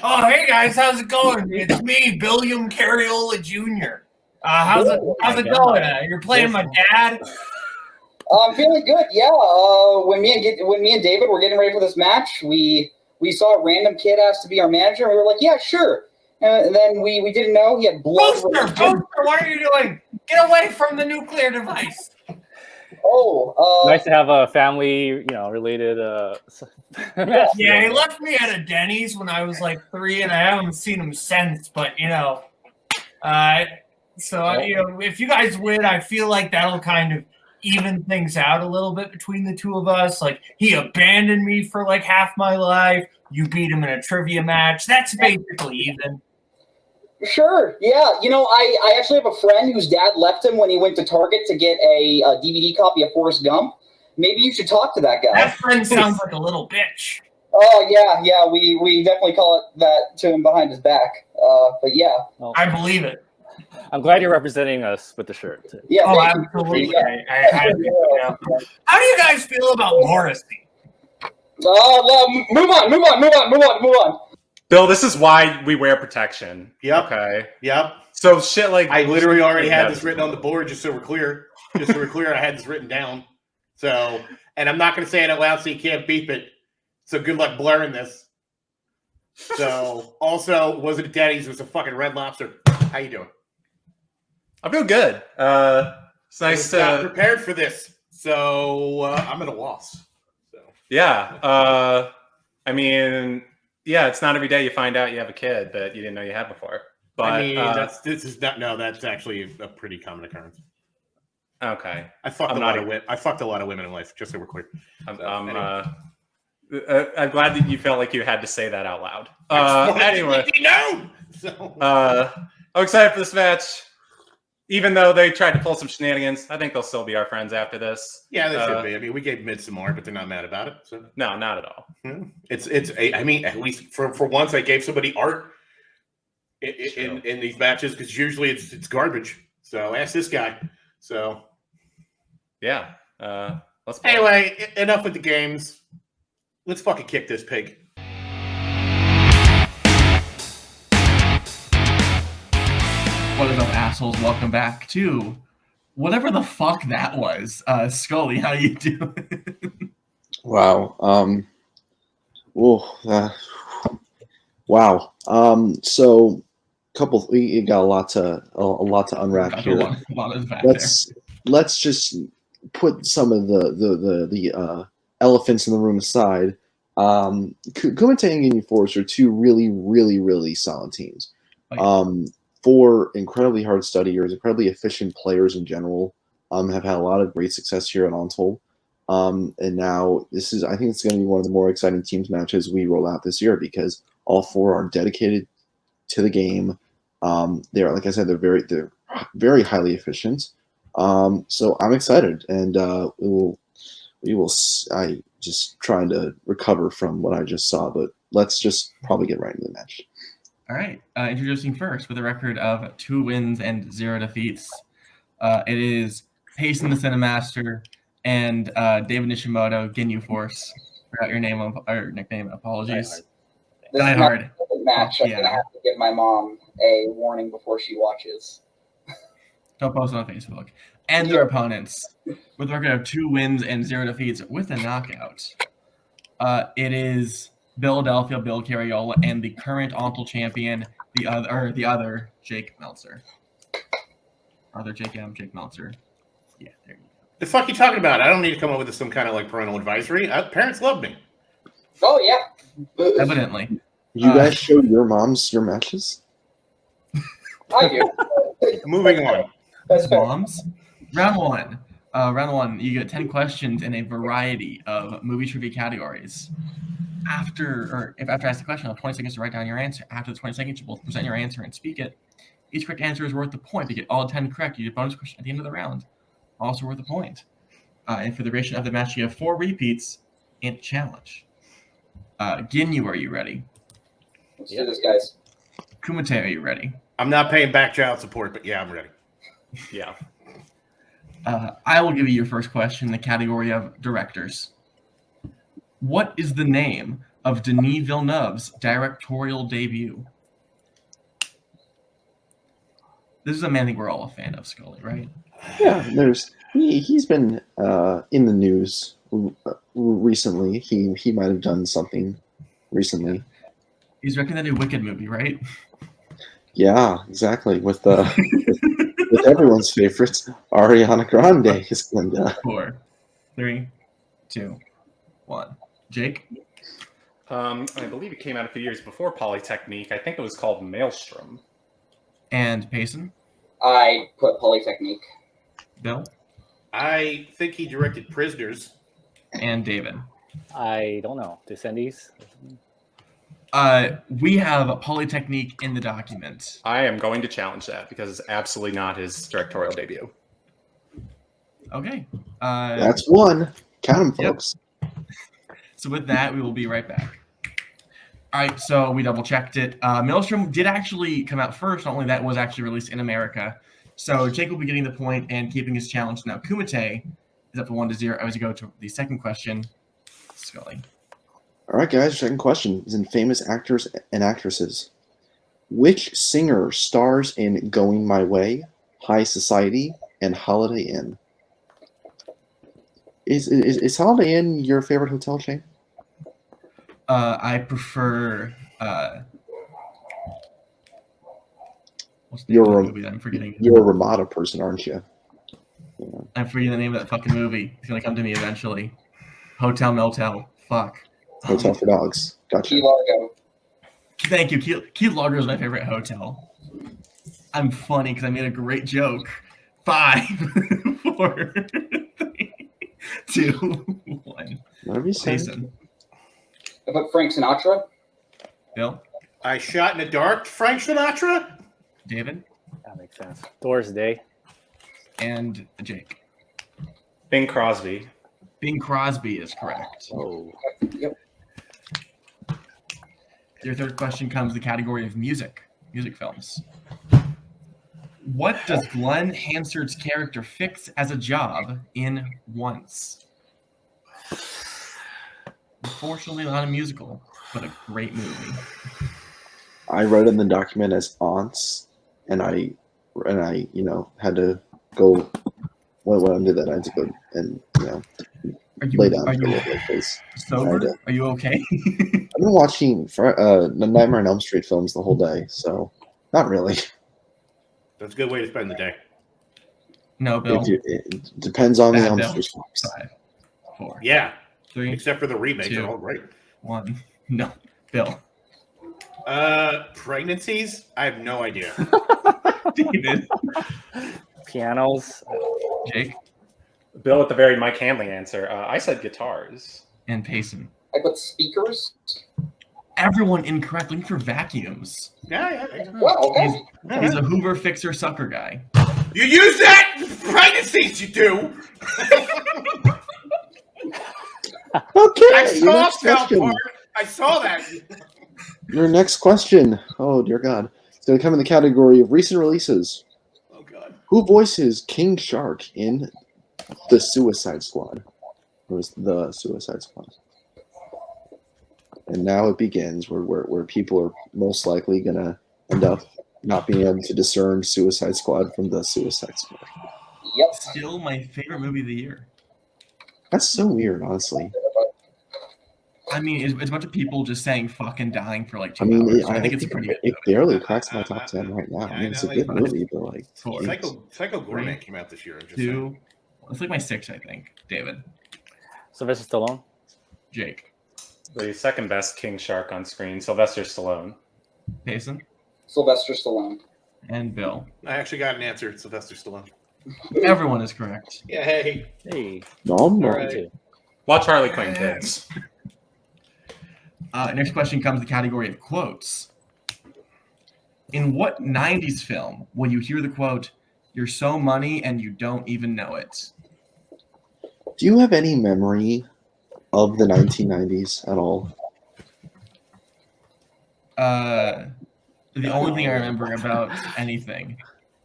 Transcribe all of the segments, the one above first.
Oh, hey guys, how's it going? It's me, William Carriola Jr. How's it going? You're playing my dad. I'm feeling good. Yeah. When me and David were getting ready for this match, we saw a random kid asked to be our manager, and we were like, yeah, sure. And then we didn't know he had blood. Poster, what are you doing? Get away from the nuclear device. Nice to have a family, related. Yeah, he left me at a Denis when I was like 3, and I haven't seen him since. But if you guys win, I feel like that'll kind of even things out a little bit between the two of us. Like, he abandoned me for like half my life. You beat him in a trivia match. That's basically even. Sure. Yeah. I actually have a friend whose dad left him when he went to Target to get a DVD copy of Forrest Gump. Maybe you should talk to that guy. That friend sounds like a little bitch. Oh, yeah. We definitely call it that to him behind his back. But yeah. I believe it. I'm glad you're representing us with the shirt. Too. Yeah. Oh, absolutely. How do you guys feel about Morrissey? Move on. Bill, this is why we wear protection. Yep. Okay. Yep. So shit like I literally already had this written on the board just so we're clear. I had this written down. So, and I'm not going to say it out loud so you can't beep it. So good luck blurring this. So, also, wasn't a Denis, it was a fucking Red Lobster. How you doing? I'm doing good. It's nice to not prepared for this. So, I'm at a loss. So. Yeah. It's not every day you find out you have a kid that you didn't know you had before. But that's actually a pretty common occurrence. Okay. I fucked a lot of women in life, just so we're clear. I'm glad that you felt like you had to say that out loud. Anyway. I'm excited for this match. Even though they tried to pull some shenanigans, I think they'll still be our friends after this. Yeah, they should be. I mean, we gave Mid some more, but they're not mad about it. So. No, not at all. At least for once, I gave somebody art in these matches, because usually it's garbage. So ask this guy. So yeah, let's play. Anyway, enough with the games. Let's fucking kick this pig. What is up, assholes? Welcome back to whatever the fuck that was. Scully, how you doing? Wow. Wow. So, we got a lot to unwrap here. Let's just put some of the elephants in the room aside. Kumite and Ginyu Force are two really, really, really solid teams. Four incredibly hard studiers, incredibly efficient players in general, have had a lot of great success here at Untitled. And now I think it's going to be one of the more exciting teams matches we roll out this year, because all four are dedicated to the game. They're, like I said, they're very highly efficient. So I'm excited, and I just trying to recover from what I just saw, but let's just probably get right into the match. All right. Introducing first with a record of 2 wins and 0 defeats. It is Payson the Cinemaster and David Nishimoto, Ginyu Force. Forgot your name or nickname. Apologies. Die Hard. Match. I'm gonna have to give my mom a warning before she watches. Don't post it on Facebook. And their opponents with a record of 2 wins and 0 defeats with a knockout. It is Philadelphia Bill Carriola and the current Untitled champion, the other Jake Meltzer. Jake Meltzer. Yeah, there you go. The fuck you talking about? I don't need to come up with some kind of parental advisory. Parents love me. Oh yeah. Evidently. You guys show your moms your matches? I do. Moving on. That's moms. Round one. You get 10 questions in a variety of movie trivia categories. After I ask the question, I'll have 20 seconds to write down your answer. After the 20 seconds, you both present your answer and speak it. Each correct answer is worth a point. If you get all 10 correct, you get a bonus question at the end of the round, also worth a point. And for the duration of the match, you have 4 repeats and a challenge. Ginyu, are you ready? Let's do this, guys. Kumite, are you ready? I'm not paying back child support, but yeah, I'm ready. Yeah. I will give you your first question in the category of directors. What is the name of Denis Villeneuve's directorial debut? This is a man I think we're all a fan of, Scully, right? Yeah, he's been in the news recently. He might have done something recently. He's directing that new Wicked movie, right? Yeah, exactly. With everyone's favorites, Ariana Grande is Glinda. 4, 3, 2, 1. Jake? I believe it came out a few years before Polytechnique. I think it was called Maelstrom. And Payson? I put Polytechnique. Bill? I think he directed Prisoners. And David? I don't know. Descendies? We have Polytechnique in the document. I am going to challenge that because it's absolutely not his directorial debut. Okay. That's one. Count them, folks. So with that, we will be right back. All right, so we double-checked it. Maelstrom did actually come out first. Not only that, was actually released in America. So Jake will be getting the point and keeping his challenge. Now, Kumite is up to 1-0 as we go to the second question. Scully. All right, guys. Second question is in famous actors and actresses. Which singer stars in Going My Way, High Society, and Holiday Inn? Is Holiday Inn your favorite hotel chain? I prefer. What's the You're name of a- the movie that I'm forgetting? You're a Ramada person, aren't you? Yeah. I'm forgetting the name of that fucking movie. It's gonna come to me eventually. Hotel Motel. Fuck. Hotel for Dogs. Gotcha. Key Largo. Thank you. Key Largo is my favorite hotel. I'm funny because I made a great joke. 5, 4, 3, 2, 1. Whatever you say. Jason. I put Frank Sinatra. Bill. I Shot in the Dark, Frank Sinatra. David. That makes sense. Doors Day. And Jake. Bing Crosby. Bing Crosby is correct. Oh. Yep. Your third question comes the category of music films. What does Glenn Hansard's character fix as a job in Once? Unfortunately, not a musical, but a great movie. I read in the document as aunts, and I had to go. When I did that, I had to go and lay down. Are you because sober? Are you okay? I've been watching the Nightmare on Elm Street films the whole day, so not really. That's a good way to spend the day. No, Bill. It depends on the Bad Elm Bill. Street films. 5, 4, Yeah, 3, except for the remakes, 2. they're all great. 1. No, Bill. Pregnancies? I have no idea. David. Pianos. Jake. Bill with the very Mike Hanley answer. I said guitars. And Payson. I put speakers. Everyone incorrect. Looking for vacuums. Yeah. Wow, okay. He's a Hoover fixer sucker guy. You use that for pregnancies, you do. Okay. I your saw next South question. Park. I saw that. Your next question. Oh dear God, it's going to come in the category of recent releases. Oh God. Who voices King Shark in the Suicide Squad? It was the Suicide Squad. And now it begins where people are most likely going to end up not being able to discern Suicide Squad from the Suicide Squad. Yep. Still my favorite movie of the year. That's so weird, honestly. I mean, it's a bunch of people just saying fuck and dying for like 2 I mean, hours. I think it's a pretty good it movie. barely cracks my top 10 right now. I mean, it's a good movie, but like, Four. geez. Psycho Gourmet came out this year. I'm just 2. saying. It's like my 6, I think. David. Sylvester Stallone. Jake. The second best King Shark on screen, Sylvester Stallone. Payson. Sylvester Stallone. And Bill. I actually got an answer. It's Sylvester Stallone. Everyone is correct. Yeah, hey. Hey. No. All right. Watch Harley Quinn, kids. Next question comes the category of quotes. In what 90s film will you hear the quote, "You're so money and you don't even know it"? Do you have any memory of the 1990s at all? The only thing I remember about anything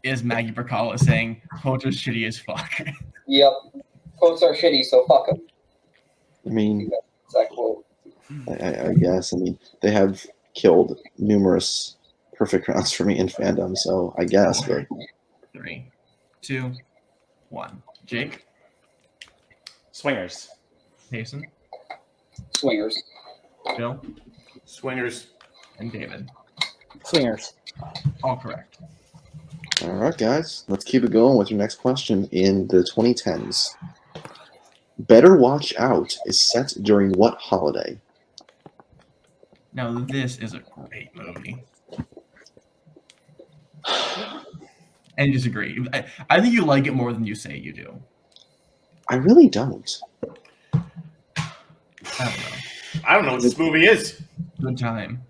is Maggie Bacala saying, quotes are shitty as fuck. Yep. Quotes are shitty, so fuck them. I mean, That quote. I guess. I mean, they have killed numerous perfect rounds for me in fandom, so I guess. But 3, 2, 1. Jake, Swingers. Jason, Swingers. Bill, Swingers. and David. Swingers. All correct. all right, guys, let's keep it going with your next question in the 2010s. Better Watch Out is set during what holiday? Now, this is a great movie. And disagree. I think you like it more than you say you do. I really don't. I don't know. I don't know what this movie is. Good time.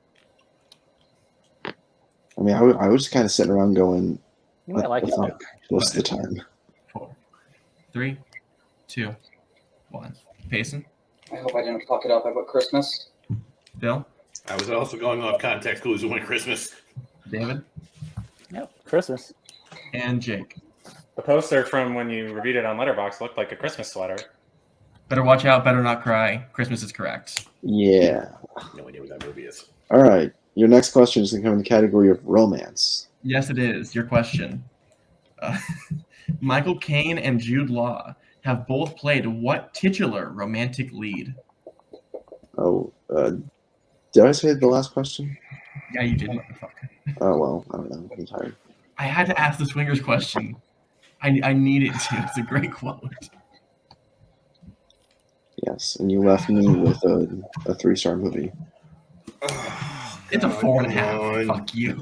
I mean, I was just kind of sitting around going, You might like it. fuck most of the time. 4, 3, 2, 1. Payson, I hope I didn't fuck it up. I put Christmas. Bill, I was also going off context clues to win Christmas. David, Yep. Christmas. and Jake. The poster from when you reviewed it on Letterboxd looked like a Christmas sweater. Better Watch Out, Better Not Cry. Christmas is correct. Yeah. No idea what that movie is. All right. Your next question is going to come in the category of romance. Yes, it is. Your question. Michael Caine and Jude Law have both played what titular romantic lead? Oh, did I say the last question? Yeah, you did, motherfucker. Oh, well, I don't know. I'm tired. I had to ask the swingers question. I needed to. It's a great quote. Yes, and you left me with a 3-star movie. It's a 4.5. Fuck you.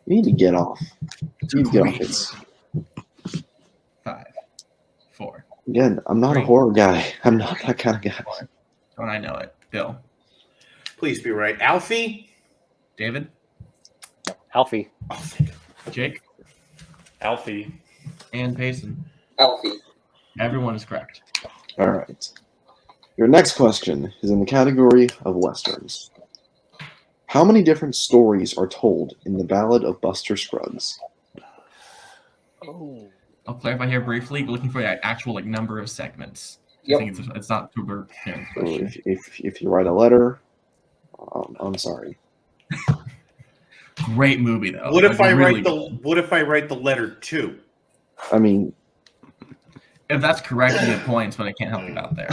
You need to get off. You need to get off Great. it. 5, 4. Again, I'm not a 3. horror guy. I'm not that kind of guy. Don't I know it? Bill, Please be right. Alfie? David, Alfie. Oh, thank God. Jake, Alfie. and Payson. Alfie. Everyone is correct. All right. Your next question is in the category of westerns. How many different stories are told in the Ballad of Buster Scruggs? Oh. I'll clarify here briefly. Looking for the actual number of segments. Yep. I think it's not super. So if you write a letter, I'm sorry. Great movie though. What if I really write the letter 2? I mean, If that's correct, you get points, but I can't help you out there.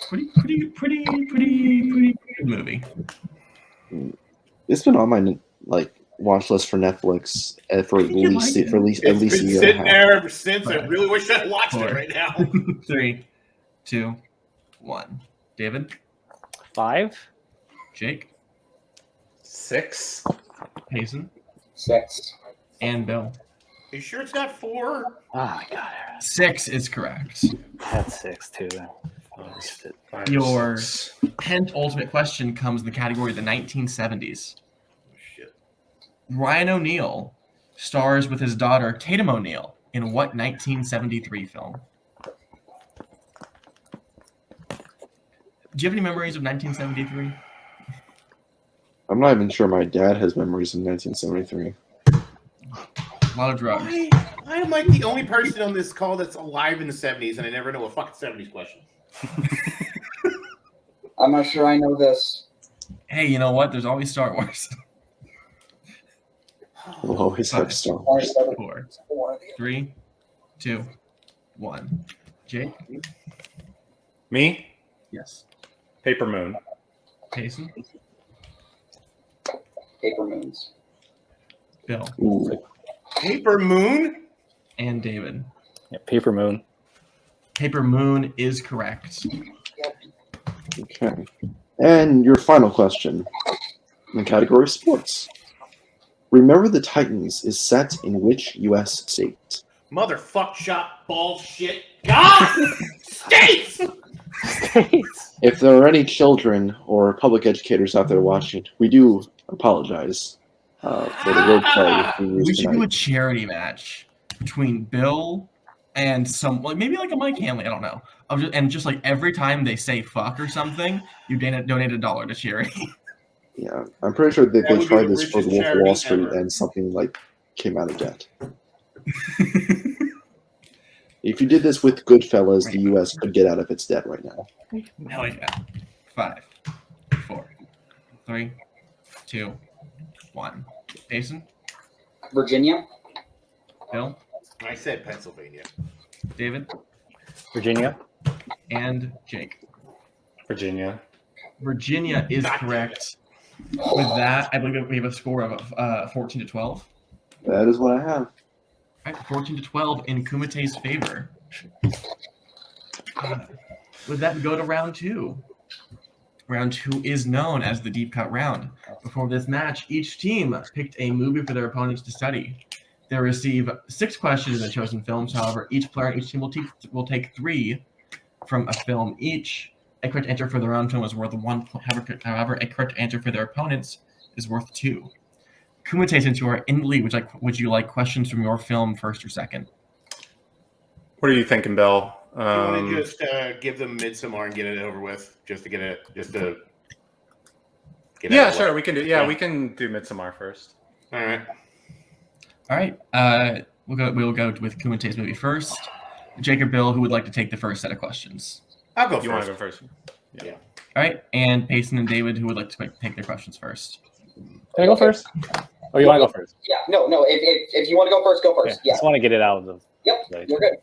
Pretty good movie. it's been on my watch list for Netflix for at least It's a been year and a sitting half. there ever since. I Right. really wish I watched 4, it right now. 3, 2, 1. David, 5. Jake, 6. Payson, 6. and Bill. You sure it's not 4? Oh my god. 6 is correct. That's 6 too. I missed it. 5 Your 6. penultimate question comes in the category of the 1970s. Shit. Ryan O'Neal stars with his daughter Tatum O'Neal in what 1973 film? Do you have any memories of 1973? I'm not even sure my dad has memories of 1973. A lot of drugs. I am like the only person on this call that's alive in the 70s, and I never know a fucking 70s question. I'm not sure I know this. Hey, you know what? There's always Star Wars. We'll always have Star Or Wars. 4, Four. 3, 2, 1. Jake? Me? Yes. Paper Moon. Payson? Paper Moons. Bill? Ooh. Paper Moon? And David. Yeah, Paper Moon. Paper Moon is correct. Okay. And your final question in the category of sports. Remember the Titans is set in which U.S. state? Motherfuck shot bullshit. God! States! If there are any children or public educators out there watching, we do apologize for the wordplay we We used should do a tonight. charity match between Bill and maybe like a Mike Hanley, I don't know. And just like every time they say fuck or something, you donate $1 to charity. Yeah, I'm pretty sure that That they would be tried the this for richest the Wolf of charity Wall Street ever. and something came out of debt. If you did this with Goodfellas, the U.S. could get out of its debt right now. Hell yeah. 5, 4, 3, 2, 1. Jason? Virginia. Bill? I said Pennsylvania. David? Virginia. And Jake. Virginia. Virginia is correct. With that, I believe we have a score of 14 to 12. That is what I have. All right, 14 to 12 in Kumite's favor. With that, we go to round 2. Round 2 is known as the deep cut round. Before this match, each team picked a movie for their opponents to study. They receive 6 questions in the chosen films. However, each player and each team will take 3 from a film each. A correct answer for their own film is worth 1 point. However, a correct answer for their opponents is worth 2. Kumite, since you are in the lead, would you like questions from your film first or second? What are you thinking, Bill? You want to just give them Midsommar and get it over with, just to get it, Yeah, sure. We can do. Yeah, we can do Midsommar first. All right. All right. We'll go with Kumite's movie first. Jake or Bill, who would like to take the first set of questions? I'll go You want first. to go first? Yeah. All right. And Payson and David, who would like to take their questions first? Can I go first? Or you want to go first? Yeah, no. If you want to go first, go first. Yeah. Just want to get it out of the. Yep. You're good.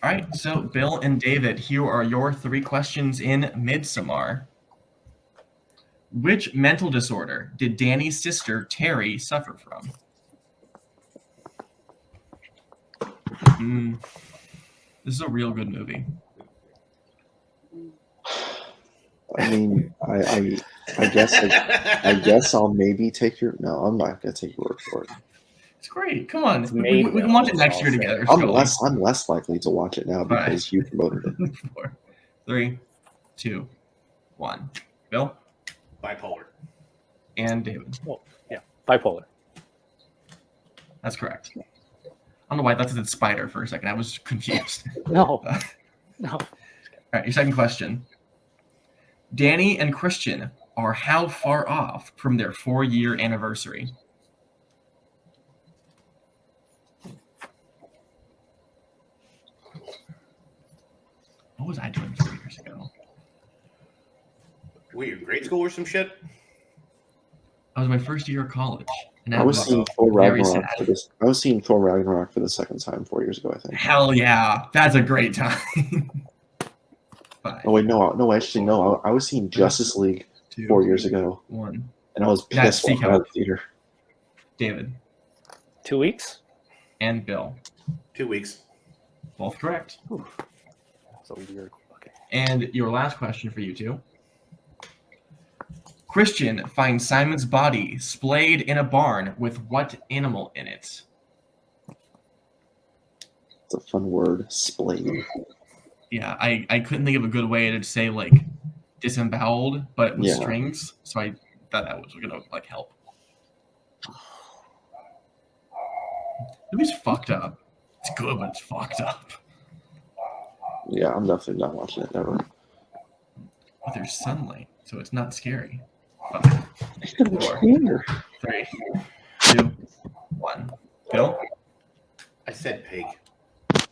All right. So, Bill and David, here are your 3 questions in Midsommar. Which mental disorder did Danny's sister Terry suffer from? This is a real good movie. I mean, I guess I'll maybe take your. No, I'm not gonna take your word for it. It's great. Come on, we can watch it next year together. I'm less likely to watch it now because you promoted it. 4, 3, 2, 1. Bill Bipolar. and David. Well, yeah, bipolar. That's correct. I don't know why I thought it said spider for a second. I was confused. No. No. All right, your second question. Danny and Christian are how far off from their 4-year anniversary? What was I doing 4 years ago? Were you in grade school or some shit? I was my first year of college. And I was seeing Thor very Ragnarok sad. for this. I was seeing Thor Ragnarok for the second time 4 years ago, I think. Hell yeah, that's a great time. 5, Oh wait, no, actually no. I was seeing Justice League 2, 4 years ago, 1. and I was That's pissed when I was out of the theater. David 2 weeks? and Bill, 2 weeks. both correct. So weird. Okay. And your last question for you two. Christian finds Simon's body splayed in a barn with what animal in it? It's a fun word, splayed. Yeah, I couldn't think of a good way to say like disemboweled, but with strings. So I thought that was gonna like help. It was fucked up. It's good, but it's fucked up. Yeah, I'm definitely not watching it ever. But there's sunlight, so it's not scary. 5, 4, 3, 2, 1. Bill I said pig.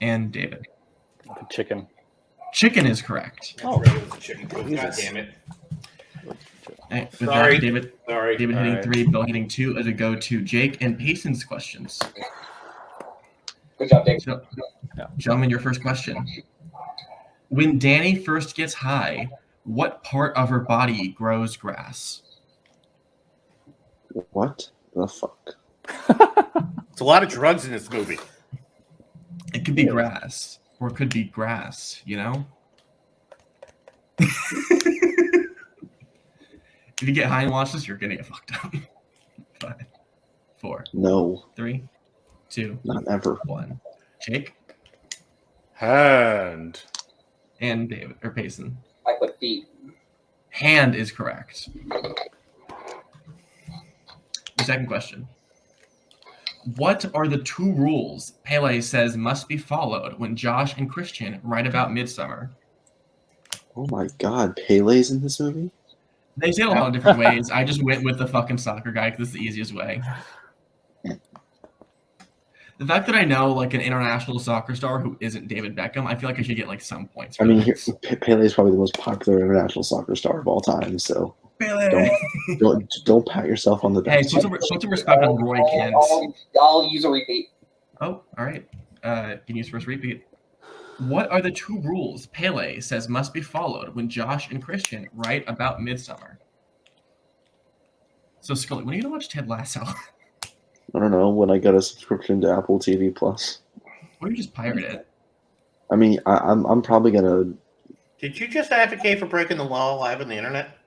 and David. Chicken. Chicken is correct. Oh, right, it was a chicken. God damn it. Right, with Sorry. that, David Sorry. hitting All right. 3, Bill hitting 2 as a go to Jake and Payson's questions. Good job, Dave. So, gentlemen, your first question. When Danny first gets high, what part of her body grows grass? What the fuck? It's a lot of drugs in this movie. It could be grass, or it could be grass, you know? If you get high and watch this, you're gonna get fucked up. 5, 4, No, 3, 2, not ever. 1. Jake Hand. and David or Payson. I put feet. Hand is correct. The second question. What are the 2 rules Pele says must be followed when Josh and Christian write about Midsummer? Oh my god, Pele's in this movie? They say it a lot of different ways. I just went with the fucking soccer guy because it's the easiest way. The fact that I know like an international soccer star who isn't David Beckham, I feel like I should get like some points. I mean, Pele is probably the most popular international soccer star of all time. So Pele. don't pat yourself on the back. Hey, put some respect on Roy Kent. I'll use a repeat. Oh, all right. Can use first repeat. What are the 2 rules Pele says must be followed when Josh and Christian write about Midsummer? So Scully, when are you gonna watch Ted Lasso? I don't know, when I get a subscription to Apple TV Plus. Or you just pirate it? I mean, I'm probably gonna. Did you just advocate for breaking the law live on the internet?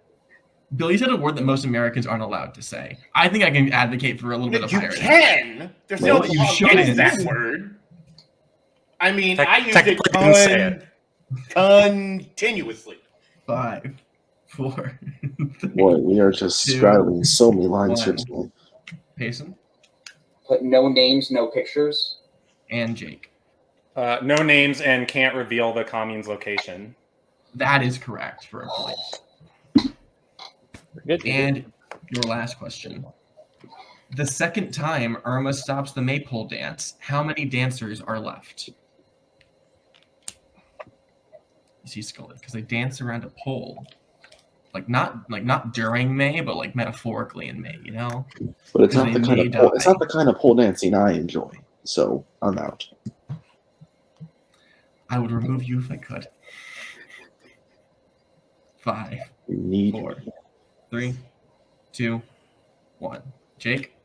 Bill, you said a word that most Americans aren't allowed to say. I think I can advocate for a little bit of You pirating. can. There's no you law shouldn't. against that word. I mean, I use Technically, you can say it continuously. 5, 4. Boy, we are just 2, straddling so many lines here 1. tonight. Payson Put no names, no pictures. and Jake. No names and can't reveal the commune's location. That is correct for a point. Good. And your last question. The second time Irma stops the maypole dance, how many dancers are left? You see, Scully, because they dance around a pole. Like not during May, but like metaphorically in May, you know? But it's not They the kind may of pole, die. it's not the kind of pole dancing I enjoy. So I'm out. I would remove you if I could. 5, We need 4, 3, 2, 1. Jake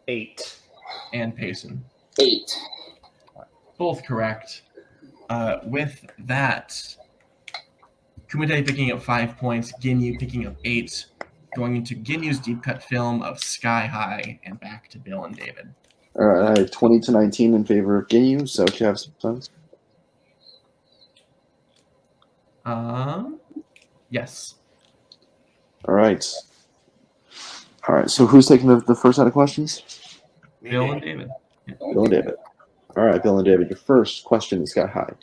8. and Payson. 8. Both correct. With that, Kumite picking up 5 points, Ginyu picking up 8, going into Ginyu's deep cut film of Sky High, and back to Bill and David. All right, I have 20-19 in favor of Ginyu. So you have some sense. Yes. All right. So who's taking the first set of questions? Bill and David. Bill and David. All right, Bill and David. Your first question is Sky High.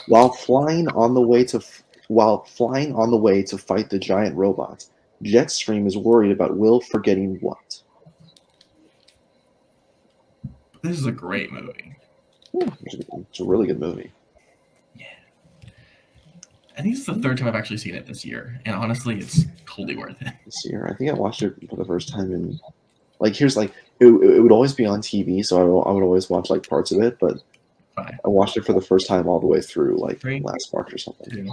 While flying on the way to fight the giant robot, Jetstream is worried about Will forgetting what? This is a great movie. It's a really good movie. Yeah. I think it's the 3rd time I've actually seen it this year, and honestly, it's totally worth it. This year, I think I watched it for the first time in it would always be on TV, so I would always watch like parts of it, but 5, I watched it for the first time all the way through, like 3, last March or something. 2,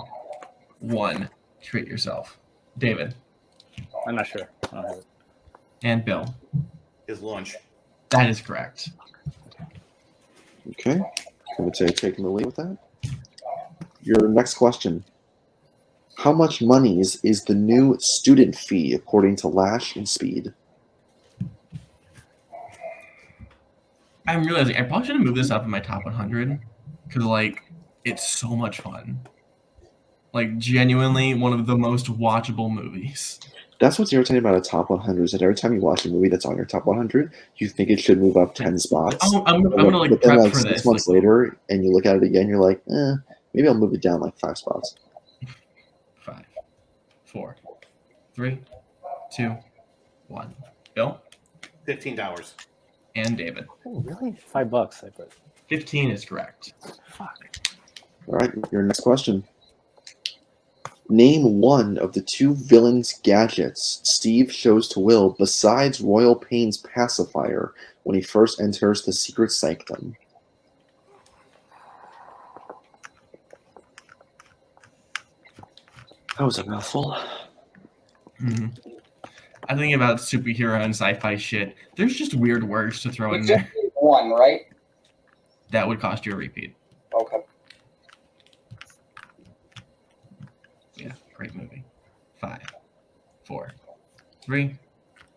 1. Treat yourself. David I'm not sure. I don't have it. and Bill. His lunch. That is correct. Okay, Kumite taking the lead with that. Your next question. How much money is the new student fee according to Lash and Speed? I'm realizing I probably should have moved this up in my top 100 because, like, it's so much fun. Like, genuinely one of the most watchable movies. That's what's irritating about a top 100 is that every time you watch a movie that's on your top 100, you think it should move up 10 spots. I'm gonna like but then, prep like for 6 this. months later, and you look at it again, you're like, maybe I'll move it down like 5 spots. 5, 4, 3, 2, 1. Bill $15. and David. Oh, really? $5 I put. 15 is correct. Fuck. All right, your next question. Name one of the 2 villains' gadgets Steve shows to Will besides Royal Pain's pacifier when he first enters the secret sanctum. That was a mouthful. Mm-hmm. I'm thinking about superhero and sci-fi shit. There's just weird words to throw in there. 1, right? That would cost you a repeat. Okay. Yeah, great movie. 5, 4, 3,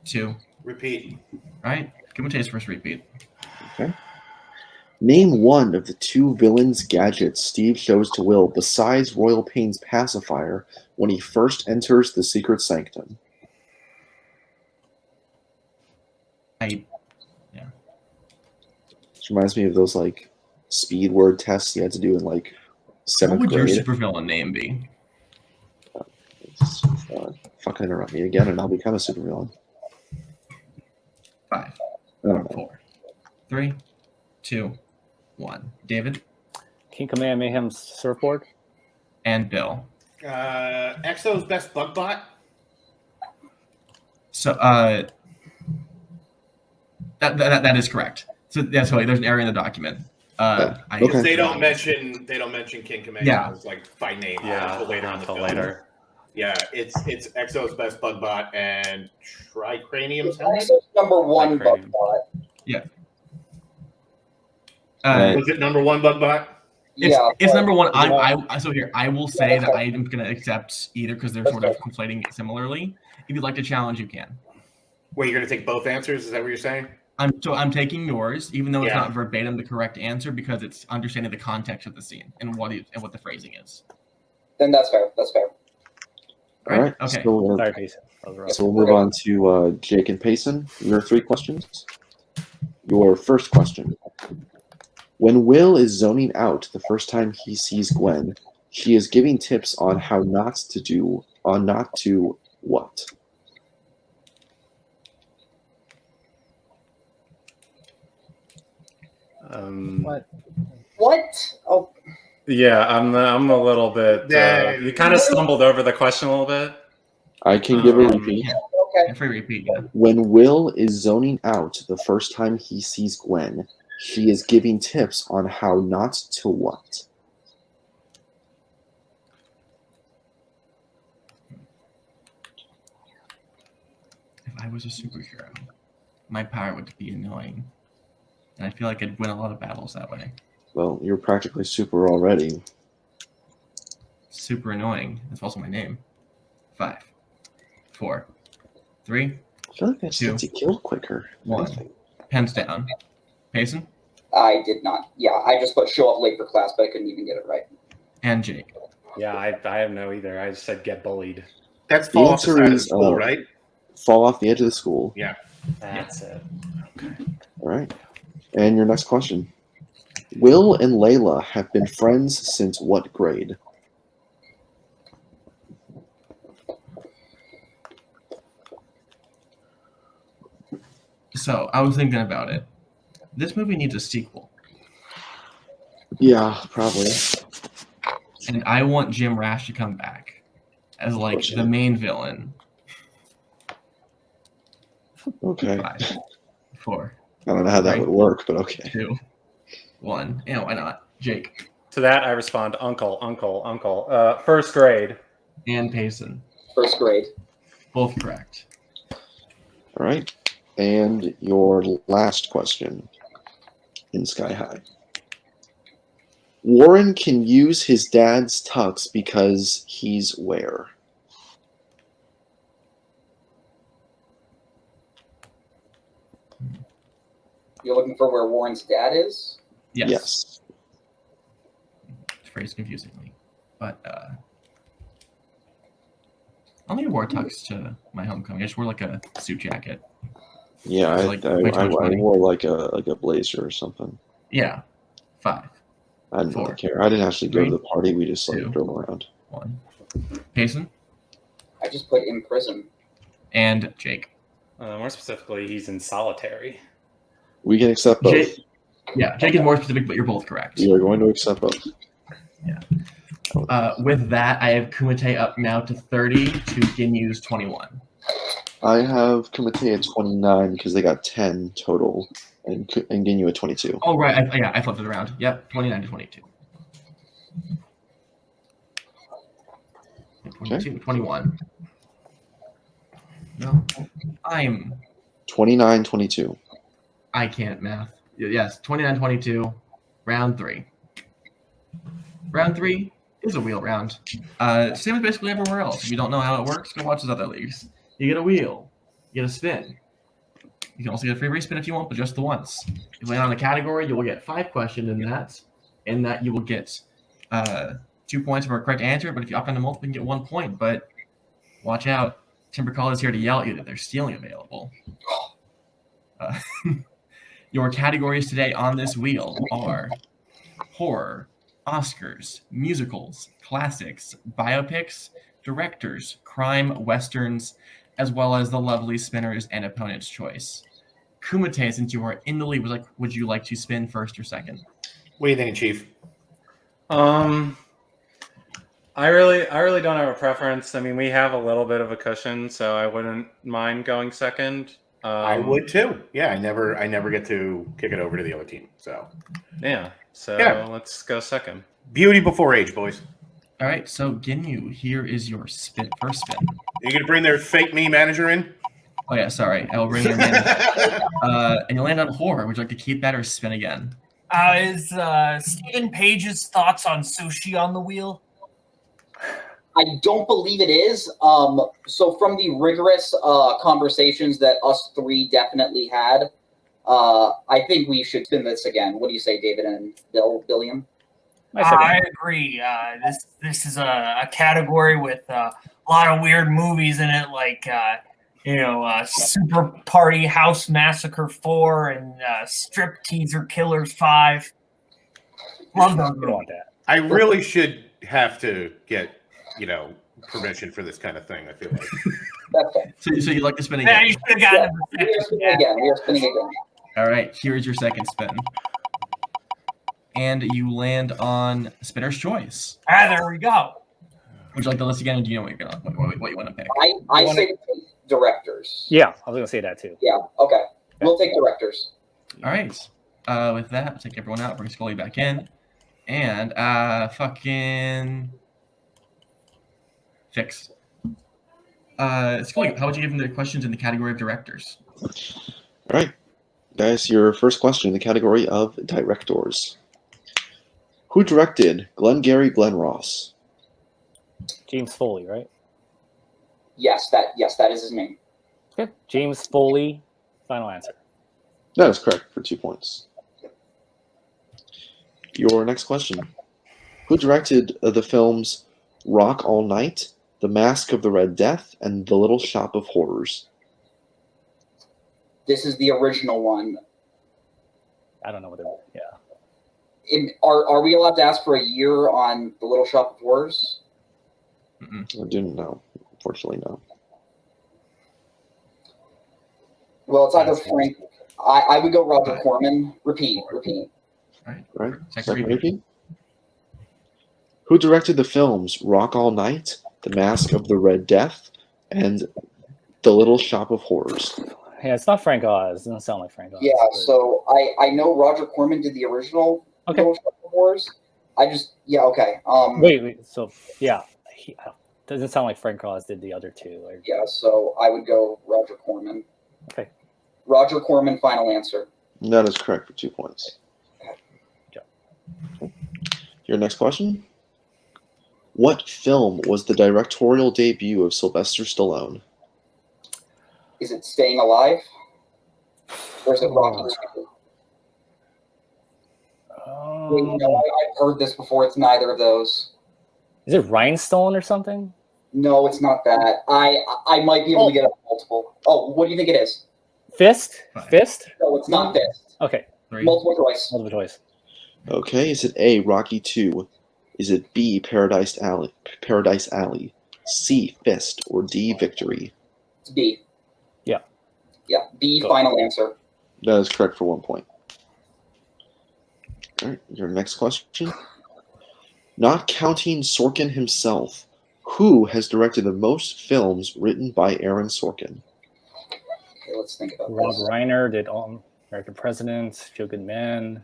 2. Repeat. Right? Give me a taste first repeat. Okay. Name one of the 2 villains' gadgets Steve shows to Will besides Royal Pain's pacifier when he first enters the secret sanctum. Which reminds me of those like speed word tests you had to do in like 7th What would grade. your supervillain name be? Fucking interrupt me again and I'll become a supervillain. 5, I don't know. 4, 3, 2, 1. David King Kamehameha's surfboard. and Bill. Exo's best bug bot. So that is correct. So that's why there's an error in the document. Okay. They don't mention King Kamehameha like by name until later on the film. Later. Yeah, it's Exo's best bug bot and Tricranium's Exo's number 1 bug bot. Yeah. was it number 1 bug bot? It's number 1. I will say that I am going to accept either because they're sort of conflating it similarly. If you'd like to challenge, you can. Wait, you're going to take both answers? Is that what you're saying? I'm taking yours, even though it's not verbatim the correct answer, because it's understanding the context of the scene and what the phrasing is. Then that's fair. All right. Okay. So we'll move on to Jake and Payson. Your 3 questions. Your first question. When Will is zoning out the first time he sees Gwen, she is giving tips on how not to what? What? Oh. Yeah, I'm a little bit. You kind of stumbled over the question a little bit. I can give a repeat. Okay. Free repeat. Yeah. When Will is zoning out the first time he sees Gwen, she is giving tips on how not to what? If I was a superhero, my power would be annoying. And I feel like I'd win a lot of battles that way. Well, you're practically super already. Super annoying. That's also my name. 5, 4, 3, I feel like I should get killed quicker. 1. Pens down. Payson? I did not. Yeah, I just put show up late for class, but I couldn't even get it right. And Jake. Yeah, I have no either. I just said get bullied. That's fall off the side of school, right? Fall off the edge of the school. Yeah. That's it. Okay. All right. And your next question. Will and Layla have been friends since what grade? So, I was thinking about it. This movie needs a sequel. Yeah, probably. And I want Jim Rash to come back as like the main villain. Okay. 5, 4. I don't know how that would work, but okay. 2, 1. Yeah, why not? Jake. To that, I respond, uncle. First grade. And Payson. First grade. Both correct. All right. And your last question in Sky High. Warren can use his dad's tux because he's where? You're looking for where Warren's dad is? Yes. It's phrased confusingly. But I only wore a tux to my homecoming. I just wore like a suit jacket. Yeah, I wore like a blazer or something. Yeah. 5. I didn't really care. I didn't actually go to the party. We just 2, drove around. 1. Payson? I just put in prison. And Jake. More specifically, he's in solitary. We can accept both. Jake is more specific, but you're both correct. We are going to accept both. Yeah. With that, I have Kumite up now to 30 to Ginyu's 21. I have Kumite at 29 because they got 10 total, and Ginyu at 22. Oh, right. I flipped it around. Yep, 29 to 22. 22, 21. No, I'm 29, 22. I can't math. Yes, 29, 22. Round 3. Round 3 is a wheel round. Same as basically everywhere else. If you don't know how it works, go watch those other leagues. You get a wheel. You get a spin. You can also get a free respin if you want, but just the once. If you land on a category, you will get 5 questions in that. In that, you will get 2 points for a correct answer, but if you opt into multiple, you can get 1 point. But watch out. Timber Call is here to yell at you that there's stealing available. Your categories today on this wheel are horror, Oscars, musicals, classics, biopics, directors, crime, westerns, as well as the lovely spinners and opponent's choice. Kumite, since you are in the lead, would you like to spin first or second? What are you thinking, Chief? I really don't have a preference. I mean, we have a little bit of a cushion, so I wouldn't mind going second. I would too. Yeah, I never get to kick it over to the other team. So yeah. So let's go second. Beauty before age, boys. All right. So Ginyu, here is your first spin. You gonna bring their fake me manager in? Oh yeah, sorry. I'll bring your manager. And you land on horror. Would you like to keep that or spin again? Is Stephen Page's thoughts on sushi on the wheel? I don't believe it is. So from the rigorous conversations that us three definitely had, I think we should spin this again. What do you say, David and Billiam? I agree. This is a category with a lot of weird movies in it, like Super Party House Massacre 4 and Strip Teaser Killers 5. Love those movies. I really should have to get permission for this kind of thing. I feel like. So you'd like to spin Yeah, again? you should have gotten We are spinning again. We are spinning again. All right. Here is your second spin. And you land on Spinner's Choice. there we go. Would you like the list again, or do you know what you want to pick? I say take directors. Yeah, I was gonna say that too. Yeah. Okay. We'll take directors. All right. With that, I'll take everyone out, bring Scully back in, and fucking fix. Scully, how would you give them the questions in the category of directors? All right, guys, your first question in the category of directors. Who directed Glengarry Glen Ross? James Foley, right? Yes, that is his name. Okay. James Foley. Final answer. That is correct for 2 points. Your next question. Who directed the films Rock All Night, The Mask of the Red Death, and The Little Shop of Horrors? This is the original one. I don't know what it is. Yeah. Are we allowed to ask for a year on The Little Shop of Horrors? Mm-mm. I didn't know. Unfortunately, no. Well, it's either Frank. I would go Roger Corman. Repeat. Right? Second repeat. Who directed the films Rock All Night, The Mask of the Red Death, and The Little Shop of Horrors? Yeah, it's not Frank Oz. It doesn't sound like Frank Oz. Yeah, so I know Roger Corman did the original Little Shop of Horrors. Okay. Wait. So yeah, doesn't sound like Frank Oz did the other two. Yeah, so I would go Roger Corman. Okay. Roger Corman, final answer. That is correct for 2 points. Your next question. What film was the directorial debut of Sylvester Stallone? Is it Staying Alive? Or is it Rocky II? Wait, no, I've heard this before. It's neither of those. Is it Rhinestone or something? No, it's not that. I might be able to get a multiple. Oh, what do you think it is? Fist? Fist? No, it's not Fist. Okay. Multiple choice. Multiple choice. Okay, is it A, Rocky II? Is it B, Paradise Alley, C, Fist, or D, Victory? It's B. Yeah. Yeah, B, final answer. That is correct for 1 point. All right, your next question. Not counting Sorkin himself, who has directed the most films written by Aaron Sorkin? Okay, let's think about Rob this. Reiner did American President, Feel Good Man.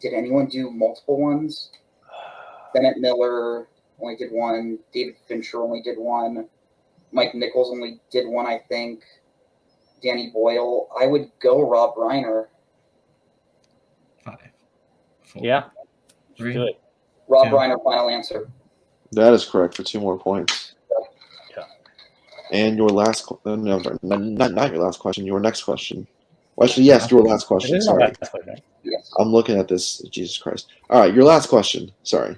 Did anyone do multiple ones? Bennett Miller only did one. David Fincher only did one. Mike Nichols only did one, I think. Danny Boyle. I would go Rob Reiner. 5, 4, Yeah. 3. Do it. Rob Yeah. Reiner, final answer. That is correct for 2 more points. Yeah. And your last, no, not your last question. Your next question. Well, actually, yes, your last question. It is Sorry, my last question. Yes. I'm looking at this. Jesus Christ! All right, your last question. Sorry.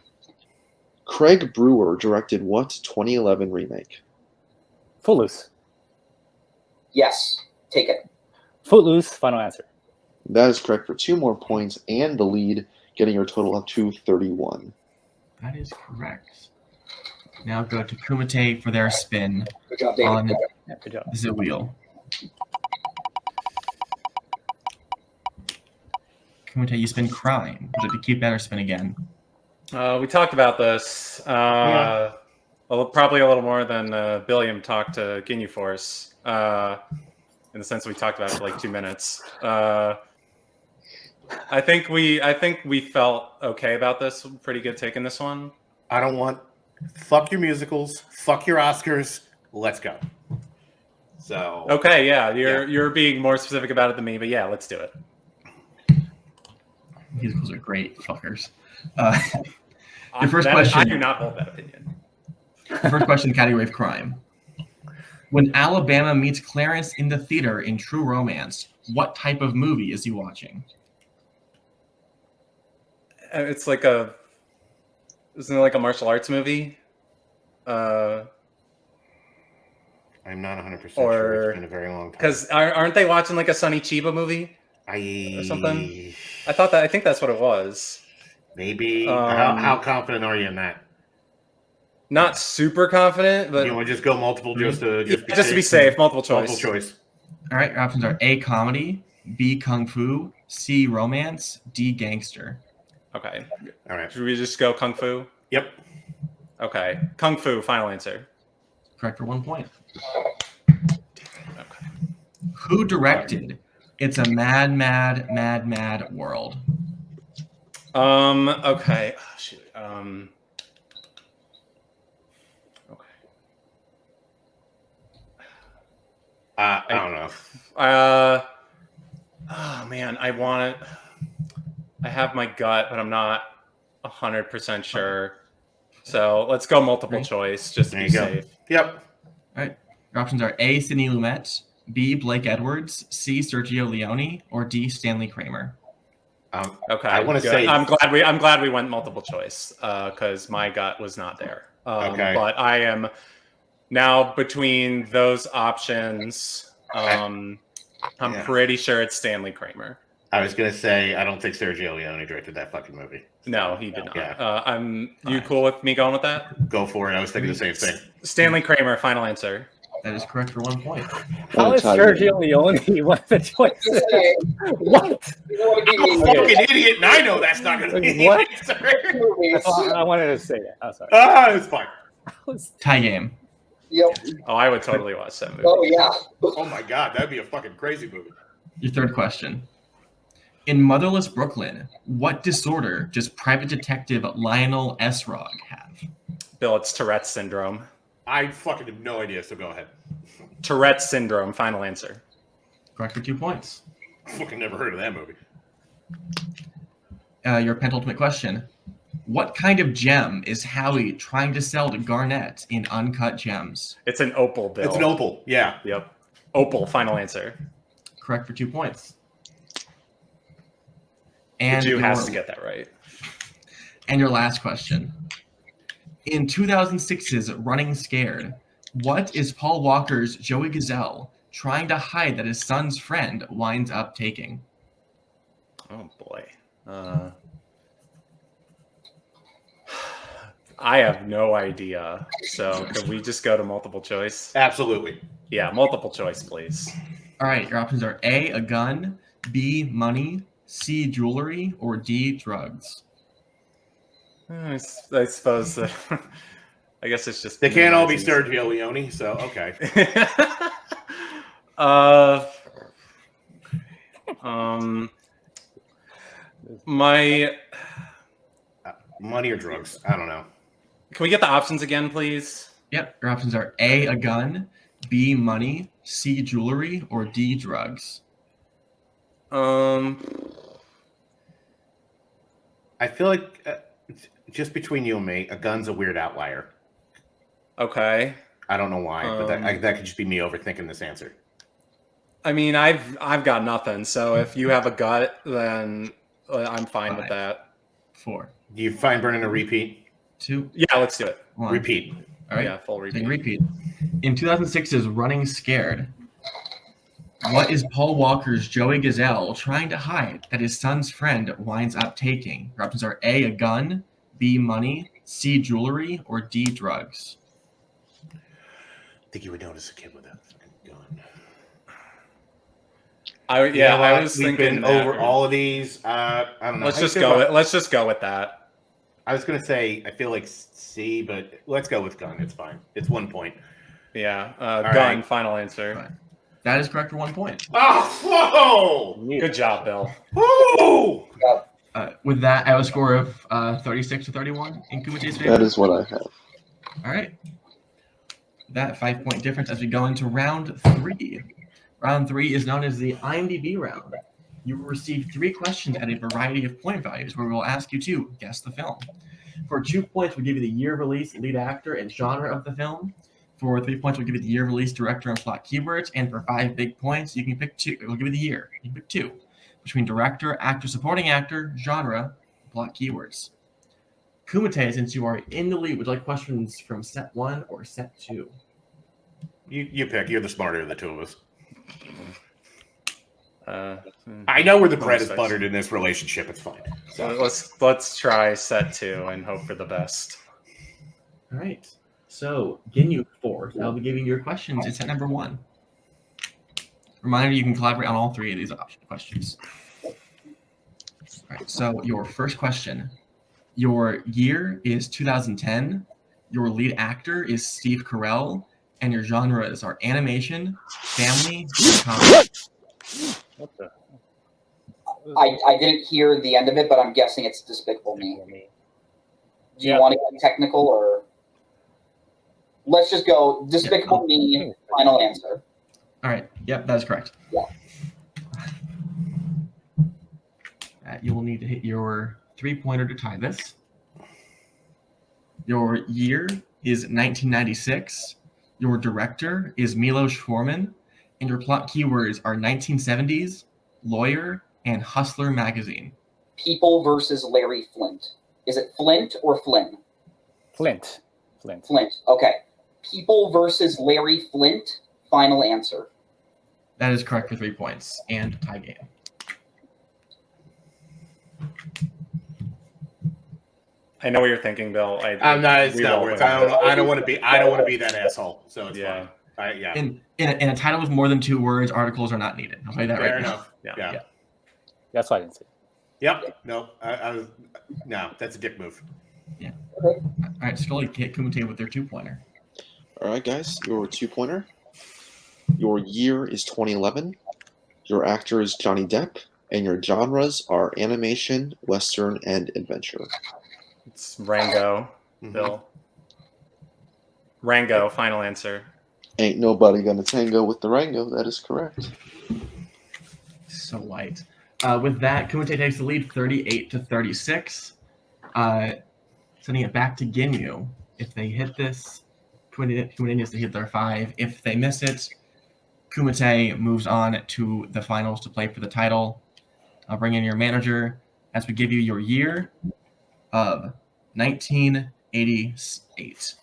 Craig Brewer directed what 2011 remake? Footloose. Yes. Take it. Footloose. Final answer. That is correct for 2 more points and the lead, getting your total up to 31. That is correct. Now go to Kumite for their spin Good job, David. on Yeah, good job. the wheel. Kumite, you spin crime. Would you keep that or spin again? We talked about this. Probably a little more than Billiam talked to Ginyu Force. In the sense we talked about it for like 2 minutes. I think we felt okay about this. Pretty good taking this one. I don't want. Fuck your musicals. Fuck your Oscars. Let's go. So okay, yeah, you're being more specific about it than me, but yeah, let's do it. Musicals are great, fuckers. Your first question. I do not hold that opinion. The first question, category of crime. When Alabama meets Clarence in the theater in True Romance, what type of movie is he watching? It's like isn't it like a martial arts movie? I'm not 100% sure. It's been a very long time. Because aren't they watching like a Sonny Chiba movie or something? I think that's what it was. Maybe. How confident are you in that? Not super confident, but you want to just go multiple just to be safe. Multiple choice. Multiple choice. All right. Your options are A, comedy, B, kung fu, C, romance, D, gangster. Okay. All right. Should we just go kung fu? Yep. Okay. Kung fu. Final answer. Correct for 1 point. Okay. Who directed It's a Mad, Mad, Mad, Mad World? Okay. Oh, shoot. I don't know. Oh man, I want it. I have my gut, but I'm not 100% sure. So let's go multiple choice just to be safe. Yep. All right. Your options are A, Sidney Lumet, B, Blake Edwards, C, Sergio Leone, or D, Stanley Kramer. Okay. I want to say I'm glad we went multiple choice because my gut was not there. Okay. But I am now between those options. I'm pretty sure it's Stanley Kramer. I was gonna say I don't think Sergio Leone directed that fucking movie. No, he did not. Yeah. You cool with me going with that? Go for it. I was thinking the same thing. Stanley Kramer. Final answer. That is correct for 1 point. How is Sergio Leone one of the choices? What? I'm a fucking idiot, and I know that's not going to be the answer. I wanted to say that. I'm sorry. It's fine. Tie game. Yep. Oh, I would totally watch that movie. Oh, yeah. Oh, my God. That'd be a fucking crazy movie. Your third question. In Motherless Brooklyn, what disorder does Private Detective Lionel Esrog have? Bill, it's Tourette's syndrome. I fucking have no idea, so go ahead. Tourette's syndrome. Final answer. Correct for 2 points. Fucking never heard of that movie. Your penultimate question. What kind of gem is Howie trying to sell to Garnett in Uncut Gems? It's an opal, Bill. It's an opal, yeah. Yep. Opal. Final answer. Correct for 2 points. And Jew has to get that right. And your last question. In 2006's Running Scared, what is Paul Walker's Joey Gazelle trying to hide that his son's friend winds up taking? Oh, boy. I have no idea. So could we just go to multiple choice? Absolutely. Yeah, multiple choice, please. All right, your options are A, a gun, B, money, C, jewelry, or D, drugs. I suppose that I guess it's just they can't all be Sergio Leone, so okay. My money or drugs? I don't know. Can we get the options again, please? Yep. Your options are A, a gun, B, money, C, jewelry, or D, drugs. I feel like just between you and me, a gun's a weird outlier. Okay. I don't know why, but that could just be me overthinking this answer. I mean, I've got nothing. So if you have a gut, then I'm fine 5, with that. 4. Do you find Brennan a repeat? 2. Yeah, let's do it. 1. Repeat. All right. Yeah, full repeat. Then repeat. In 2006's Running Scared, what is Paul Walker's Joey Gazelle trying to hide that his son's friend winds up taking? Your options are A, a gun, B, money, C, jewelry, or D, drugs. I think you would notice a kid with a fucking gun. I was We've thinking been that. over all of these. I don't know. Let's just go. Let's just go with that. I was gonna say I feel like C, but let's go with gun. It's fine. It's 1 point. Yeah. All Gun. right. Final answer. That is correct for 1 point. Oh, whoa! Good job, Bill. Woo! With that, I have a score of 36 to 31 in Kumite's favor. That is what I have. All right. That 5-point difference as we go into round 3. Round 3 is known as the IMDb round. You will receive 3 questions at a variety of point values where we will ask you to guess the film. For 2 points, we'll give you the year of release, lead actor, and genre of the film. For 3 points, we'll give you the year of release, director, and plot keywords. And for 5 big points, you can pick 2. We'll give you the year. You can pick 2 between director, actor, supporting actor, genre, plot keywords. Kumite, since you are in the lead, would you like questions from set 1 or set 2? You pick. You're the smarter of the two of us. I know where the bread is buttered in this relationship. It's fine. So let's try set 2 and hope for the best. All right. So, Ginyu 4. I'll be giving you your questions in set number 1. Reminder, you can collaborate on all 3 of these questions. All right. So, your first question. Your year is 2010. Your lead actor is Steve Carell. And your genres are animation, family, and comedy. What the? I didn't hear the end of it, but I'm guessing it's Despicable Me. Do you want to get technical, or let's just go Despicable Me? Final answer. All right. Yep, that is correct. Yeah. You will need to hit your 3-pointer to tie this. Your year is 1996. Your director is Milos Forman. And your plot keywords are 1970s, lawyer, and Hustler magazine. People versus Larry Flint. Is it Flint or Flynn? Flint. Flint. Okay. People versus Larry Flint. Final answer. That is correct for 3 points and tie game. I know what you're thinking, Bill. I'm not. It's not worth. I don't want to be. I don't want to be that asshole. So it's fine. In a title with more than 2 words, articles are not needed. I'll tell you that Fair right enough. now. Yeah. That's why I didn't say. Yep. No. I was. No. That's a dick move. Yeah. All right. Scully hit Kumite with their 2-pointer. All right, guys. Your 2-pointer. Your year is 2011. Your actor is Johnny Depp. And your genres are animation, western, and adventure. It's Rango, Bill. Rango, final answer. Ain't nobody gonna tango with the Rango. That is correct. So light. With that, Kumite takes the lead 38 to 36. Sending it back to Ginyu. If they hit this, Kumite needs to hit their 5. If they miss it, Kumite moves on to the finals to play for the title. I'll bring in your manager as we give you your year of 1988.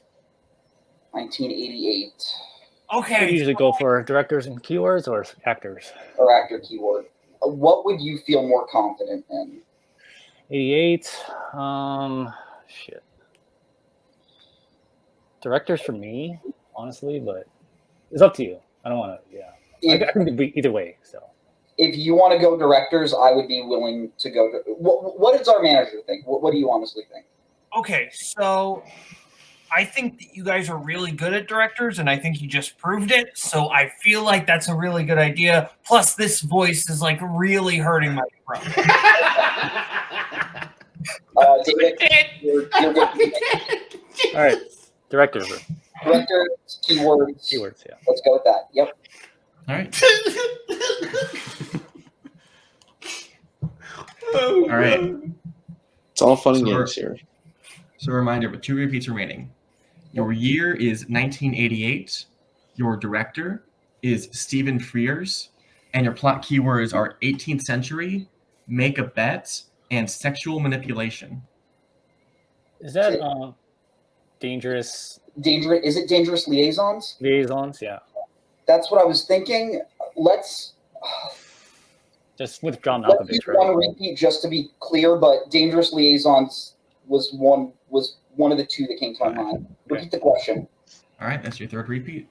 1988. Okay. You usually go for directors and keywords or actors. Or actor keyword. What would you feel more confident in? 88. Shit. Directors for me, honestly, but it's up to you. I don't want to. Yeah. I can be either way. So. If you want to go directors, I would be willing to go. What does our manager think? What do you honestly think? Okay, so I think that you guys are really good at directors, and I think you just proved it. So I feel like that's a really good idea. Plus, this voice is like really hurting my throat. David, you're good. All right, directors. Directors, keywords. Keywords, yeah. Let's go with that. Yep. All right. All right. It's all fun and games here. So a reminder, with 2 repeats remaining. Your year is 1988. Your director is Stephen Frears. And your plot keywords are 18th century, make a bet, and sexual manipulation. Is that dangerous? Is it Dangerous Liaisons? Liaisons, yeah. That's what I was thinking. Let's just with John let's Malkovich. do one repeat just to be clear, but Dangerous Liaisons was one of the 2 that came to my mind. Repeat the question. All right, that's your 3rd repeat.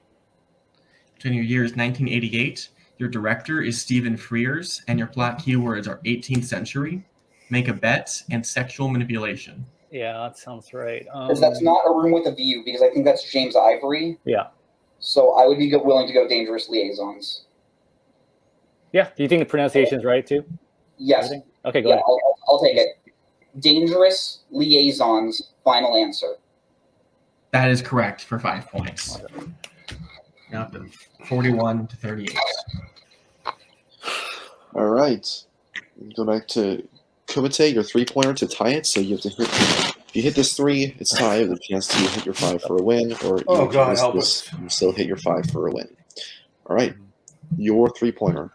Between your years 1988, Your director is Stephen Frears, and your plot keywords are 18th century, make a bet, and sexual manipulation. Yeah, that sounds right. Because that's not A Room with a View, because I think that's James Ivory. Yeah. So I would be willing to go Dangerous Liaisons. Yeah. Do you think the pronunciation's right too? Yes. Everything? Okay, go Yeah, ahead. I'll take it. Dangerous Liaisons, final answer. That is correct for 5 points. Now 41 to 38. All right. Go back to Kumite, your 3-pointer to tie it. So you have to hit. If you hit this 3, it's tied. You have the chance to hit your 5 for a win, or Oh, if God, you miss help this, us. you still hit your 5 for a win. All right. Your 3-pointer.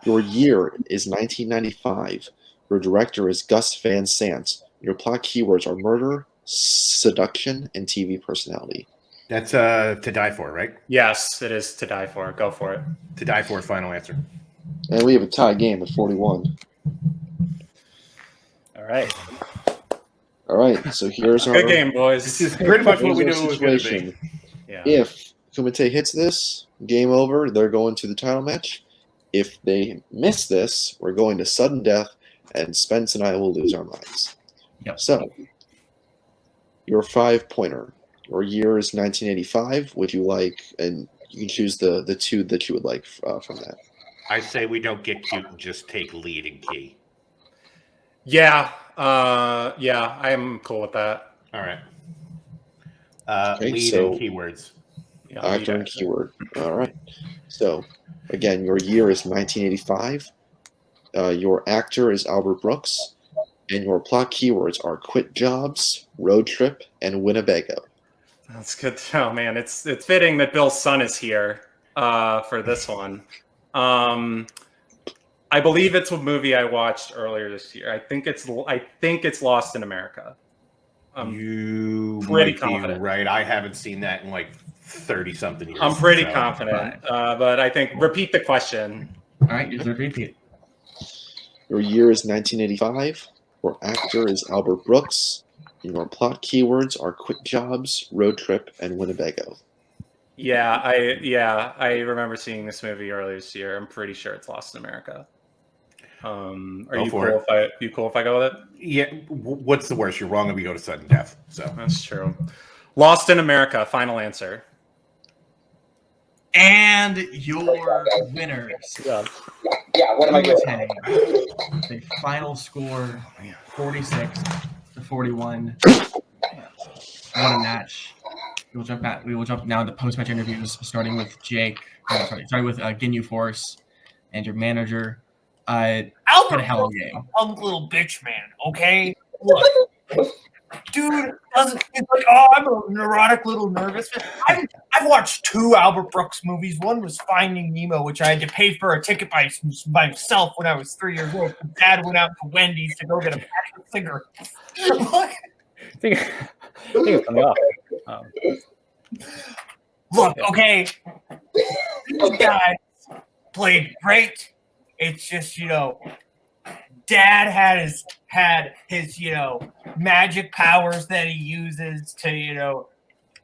Your year is 1995. Your director is Gus Van Sant. Your plot keywords are murder, seduction, and TV personality. That's To Die For, right? Yes, it is To Die For. Go for it. To Die For, final answer. And we have a tie game at 41. All right. All right. So here's our Good game, boys. This is pretty much what we here's knew our it was going to situation. be. Yeah. If Kumite hits this, game over. They're going to the title match. If they miss this, we're going to sudden death, and Spence and I will lose our minds. Yep. So, your 5-pointer. Your year is 1985. Would you like, and you can choose the 2 that you would like from that. I say we don't get cute and just take lead and key. Yeah. Yeah, I'm cool with that. All right. Okay, Lead so- and keywords. Yeah, Actor and lead actor. keyword. All right. So, again, your year is 1985. Your actor is Albert Brooks. And your plot keywords are quit jobs, road trip, and Winnebago. That's good. Oh man, it's fitting that Bill's son is here for this one. I believe it's a movie I watched earlier this year. I think it's Lost in America. You pretty might confident. be right. I haven't seen that in like 30-something years. I'm pretty so- confident, but I think repeat the question. All right, here's the repeat. Your year is 1985. Your actor is Albert Brooks. Your plot keywords are quit jobs, road trip, and Winnebago. Yeah, I remember seeing this movie earlier this year. I'm pretty sure it's Lost in America. Are Go you for cool if I go with it? Yeah. What's the worst? You're wrong if we go to sudden death. So That's true. Lost in America, final answer. And your winners. Yeah. Yeah, what am I doing? The final score 46 to 41. What a match. We will jump now into post-match interviews, starting with Jake. Starting with Ginyu Force and your manager. Had Albert a hell of a Brooks is game. a punk little bitch, man. Okay, look, dude doesn't. It's like, oh, I'm a neurotic little nervous. I've watched 2 Albert Brooks movies. One was Finding Nemo, which I had to pay for a ticket by myself when I was 3 years old. Dad went out to Wendy's to go get a pack of cigarettes. I think it's coming off. Look, okay, these guys played great. It's just, Dad had his magic powers that he uses to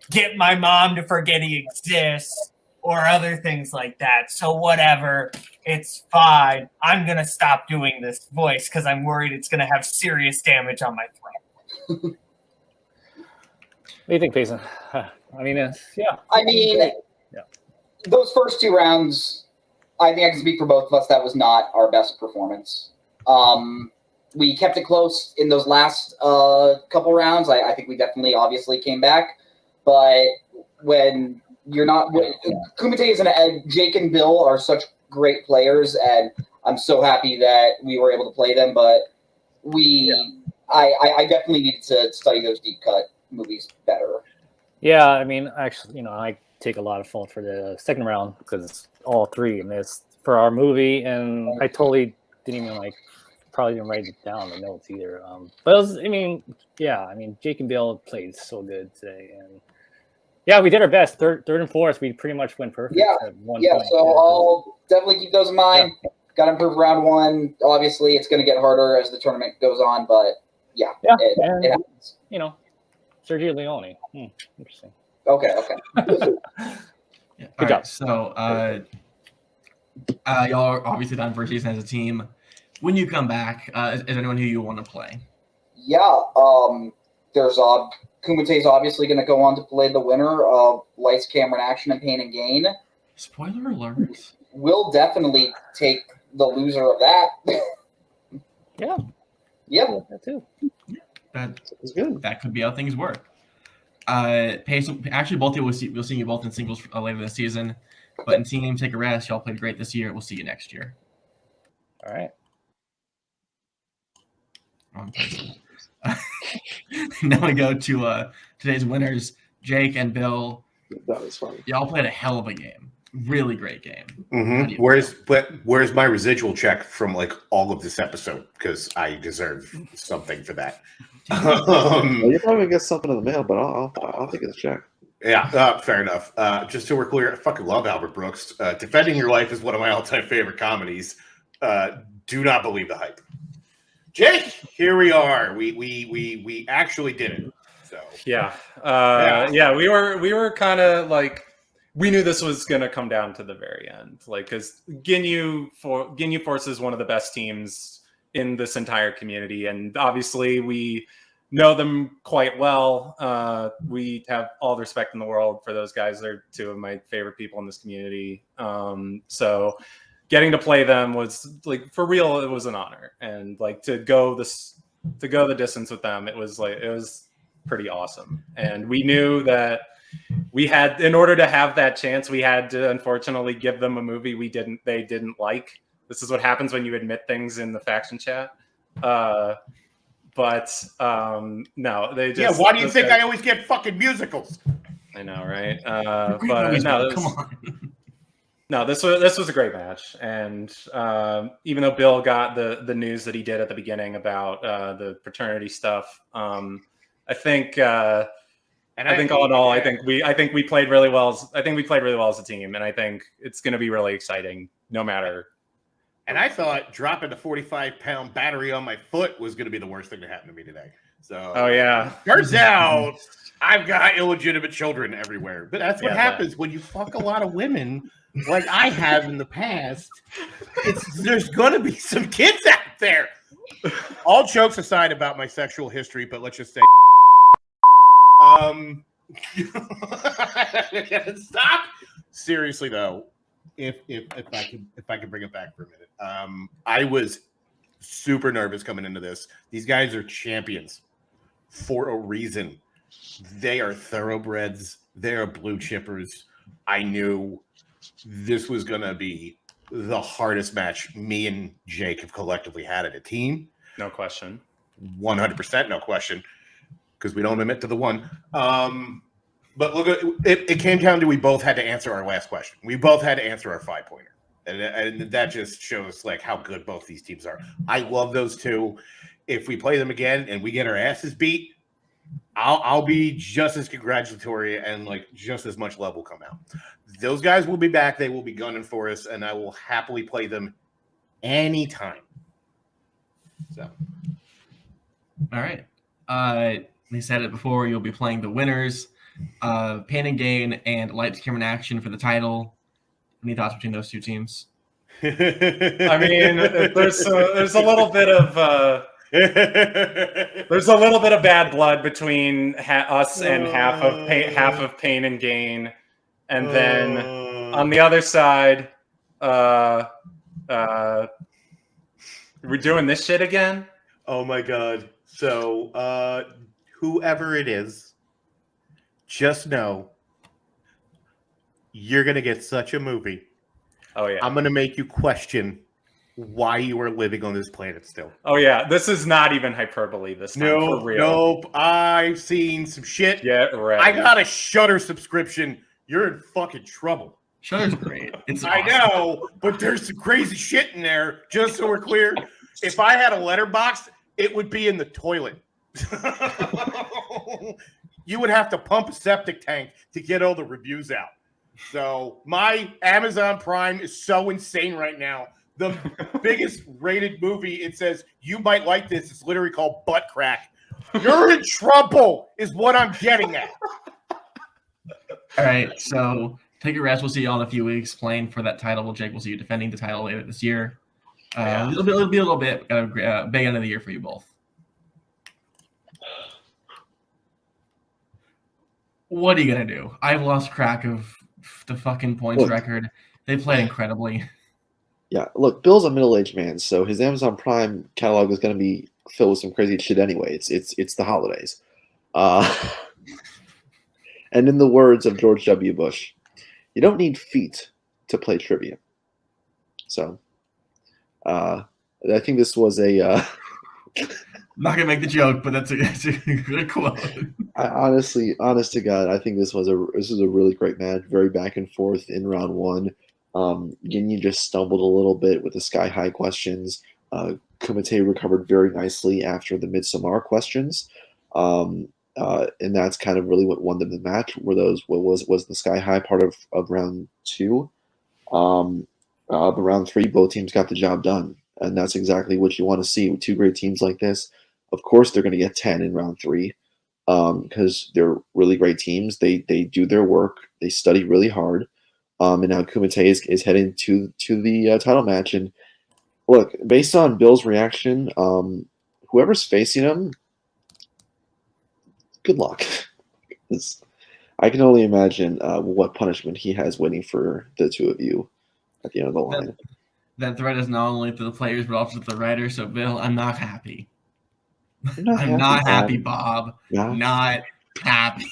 get my mom to forget he exists or other things like that. So whatever, it's fine. I'm gonna stop doing this voice because I'm worried it's gonna have serious damage on my throat. What do you think, Payson? I mean, yeah. I mean, Yeah. those first 2 rounds, I think I can speak for both of us. That was not our best performance. We kept it close in those last couple rounds. I think we definitely, obviously, came back. But when you're not, Kumite and Jake and Bill are such great players, and I'm so happy that we were able to play them. But I definitely needed to study those deep cut movies better. Yeah, I mean, actually, I take a lot of fault for the second round because it's all 3 and it's for our movie, and I totally didn't even probably didn't write it down the notes either. But it was, Jake and Bill played so good today, and yeah, we did our best. Third and fourth, we pretty much went perfect. At one point. So I'll definitely keep those in mind. Yeah. Got to improve round 1. Obviously, it's going to get harder as the tournament goes on, but it happens. Sergio Leone. Interesting. Okay. Good job. So Y'all are obviously done for a season as a team. When you come back, is anyone who you want to play? Yeah, there's Kumite's obviously going to go on to play the winner of Lights, Camera, and Action and Pain and Gain. Spoiler alert. We'll definitely take the loser of that. Yeah. Yep. That too. That's good. That could be how things work. Actually, both of you we'll see you both in singles later this season. But in team, take a rest. Y'all played great this year. We'll see you next year. All right. Now we go to today's winners, Jake and Bill. That was fun. Y'all played a hell of a game. Really great game. Mm-hmm. Where's my residual check from like all of this episode? Because I deserve something for that. Well, you're probably gonna get something in the mail, but I'll take a check. Yeah, fair enough. Just so we're clear, I fucking love Albert Brooks. Defending Your Life is one of my all-time favorite comedies. Do not believe the hype. Jake, here we are. We actually did it. So Yeah, we were kind of like, we knew this was gonna come down to the very end, like, because Ginyu Force is one of the best teams in this entire community, and obviously we know them quite well. We have all the respect in the world for those guys. They're two of my favorite people in this community. So getting to play them was like, for real, it was an honor, and like to go the distance with them, it was pretty awesome. And we knew that we had, in order to have that chance, we had to unfortunately give them a movie they didn't like. This is what happens when you admit things in the faction chat. No, they just. Yeah, why do you think I always get fucking musicals? I know, right? Come on. No, this was a great match, and even though Bill got the news that he did at the beginning about the fraternity stuff, I think all in all, I think we played really well. I think we played really well as a team, and I think it's going to be really exciting, no matter. And I thought dropping the 45-pound battery on my foot was going to be the worst thing to happen to me today. So, oh yeah, turns out I've got illegitimate children everywhere. But that's what happens when you fuck a lot of women, like I have in the past. There's going to be some kids out there. All jokes aside about my sexual history, but let's just say, stop. Seriously though, if I could bring it back for a minute. I was super nervous coming into this. These guys are champions for a reason. They are thoroughbreds. They are blue chippers. I knew this was going to be the hardest match me and Jake have collectively had as a team. No question. 100%, no question, because we don't admit to the one. But look, it came down to we both had to answer our last question. We both had to answer our 5-pointer. And that just shows like how good both these teams are. I love those two. If we play them again and we get our asses beat, I'll be just as congratulatory and like just as much love will come out. Those guys will be back. They will be gunning for us, and I will happily play them anytime. So, all right. They said it before. You'll be playing the winners, Pain and Gain and Lights, Camera, and Action for the title. Any thoughts between those two teams? I mean, there's a little bit of bad blood between us and half of Pain and Gain, and then on the other side, we're doing this shit again. Oh my god! So whoever it is, just know you're gonna get such a movie. Oh yeah. I'm gonna make you question why you are living on this planet still. Oh yeah, this is not even hyperbole this time. For real. Nope. I've seen some shit. Get ready. I got a Shudder subscription. You're in fucking trouble. Shudder's great. It's I know, but there's some crazy shit in there. Just so we're clear, if I had a letterbox, it would be in the toilet. You would have to pump a septic tank to get all the reviews out. So my Amazon Prime is so insane right now. The biggest rated movie, it says, you might like this. It's literally called Butt Crack. You're in trouble is what I'm getting at. All right. So take a rest. We'll see you all in a few weeks playing for that title. Well, Jake, we'll see you defending the title later this year. It'll be a little bit big end of the year for you both. What are you gonna do? I've lost track of the fucking points record. They played incredibly. Yeah, look, Bill's a middle-aged man, so his Amazon Prime catalog is going to be filled with some crazy shit anyway. It's the holidays. And in the words of George W. Bush, you don't need feet to play trivia. So, I think this was a... I'm not gonna make the joke, but that's a good quote. Honest to God, I think this was a really great match. Very back and forth in round one. Ginyu just stumbled a little bit with the sky high questions. Kumite recovered very nicely after the Midsommar questions, and that's kind of really what won them the match. Were those what was the sky high part of round two? But round three, both teams got the job done, and that's exactly what you want to see with two great teams like this. Of course, they're going to get 10 in round three because they're really great teams. They do their work. They study really hard. And now Kumite is heading to the title match. And look, based on Bill's reaction, whoever's facing him, good luck. I can only imagine what punishment he has waiting for the two of you at the end of the line. That threat is not only to the players, but also to the writers. So, Bill, I'm not happy. I'm not happy, Bob. Yeah. Not happy.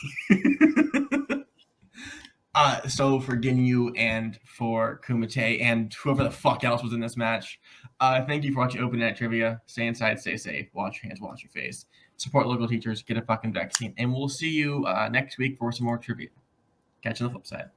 So for Ginyu and for Kumite and whoever the fuck else was in this match, thank you for watching Open Net Trivia. Stay inside, stay safe, wash your hands, wash your face, support local teachers, get a fucking vaccine, and we'll see you next week for some more trivia. Catch you on the flip side.